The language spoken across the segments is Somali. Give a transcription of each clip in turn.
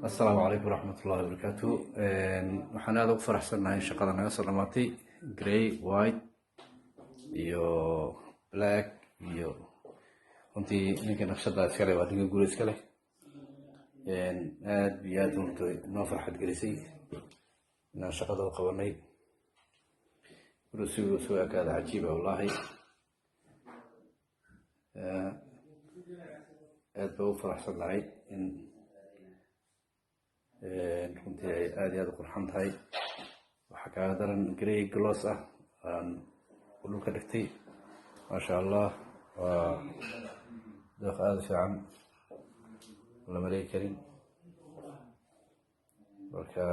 السلام عليكم ورحمة الله وبركاته. waxaan aad ugu faraxsanahay shaqada naga soo dhamaatay grey white iyo black iyo runtii ninka naqshada iska leh waa ninka guri iska leh aad iyo aad runtii noo farxad gelisay inaan shaqada u qabanay gurigu soo ekaada cajiiba wallaahi aad baa u faraxsanahay in runtii ay aad iyo aad u qurxan tahay waxaa kaaga daran grey gloss ah aan dhulka dhigtay maasha allah waa dooq aada u fiican la maleyn karin marka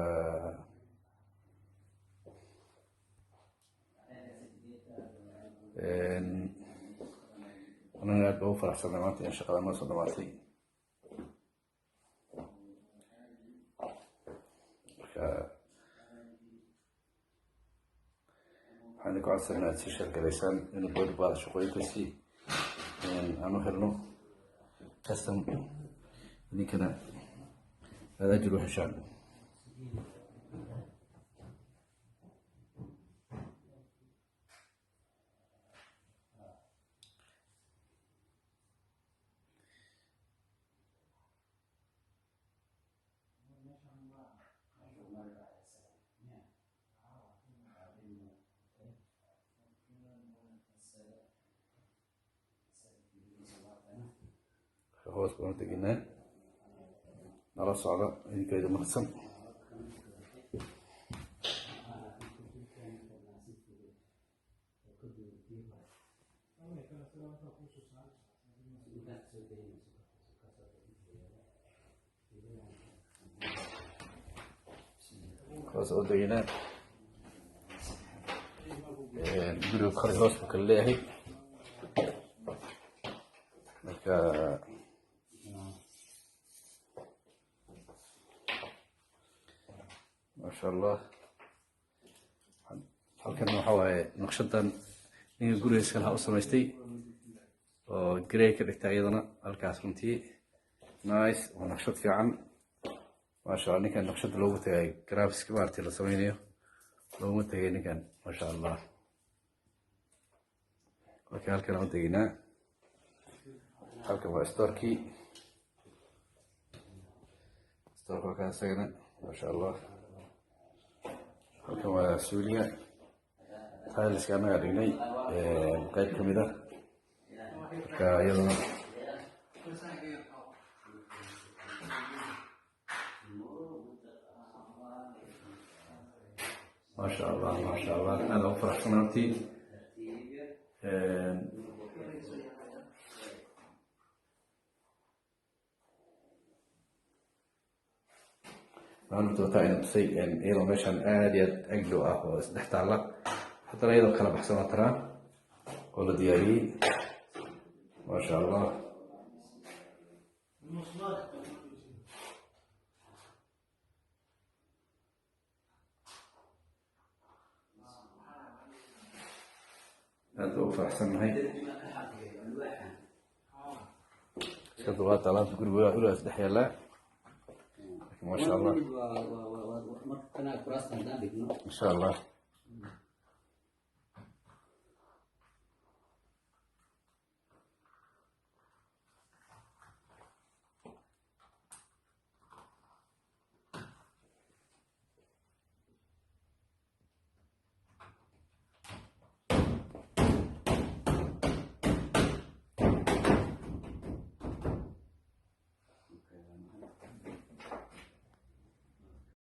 anaga aad baa u faraxsanay maanta in shaqada noo soo dhamaatay waxaan ku codsanay inaad sii sheergalaysaan inuu boodi baada shaqooyinkaasi aan u helno custom idinkana aad ajir u heshaan hoos baan deginaa nala socda idinkeeda mahadsan hoos oo deginaa guriga kor hoos buu kala leeyahay marka ما شاء الله halkan waxa waaye naqshadan ninka guriga iska lahaa u samaystay oo grey ka dhigtay iyadana halkaas runtii nice waa naqshad fiican maasha allah ninkan naqshada loogu tagay graphiska maaragtay la sameynayo looguma tagay ninkan maasha allah marka halkan aan u teginaa halkan waa storkii storka halkaas isagana maasha allah halkan waa suuliga tileska annaga dhignay qayb ka mid ah marka iyadana maasha allah aad ugu faraxsanaa runtii maanta wataa inuu tusay iyadoo meeshan aad iyo aad aglow ah oo isdhex taalla haddana iyadoo kala baxsan waa taraa oo la diyaariyey maasha allah aad baa u faraxsannahay iska duqaata alaabta guriga isdhex yaallaa ما شاء الله ما شاء الله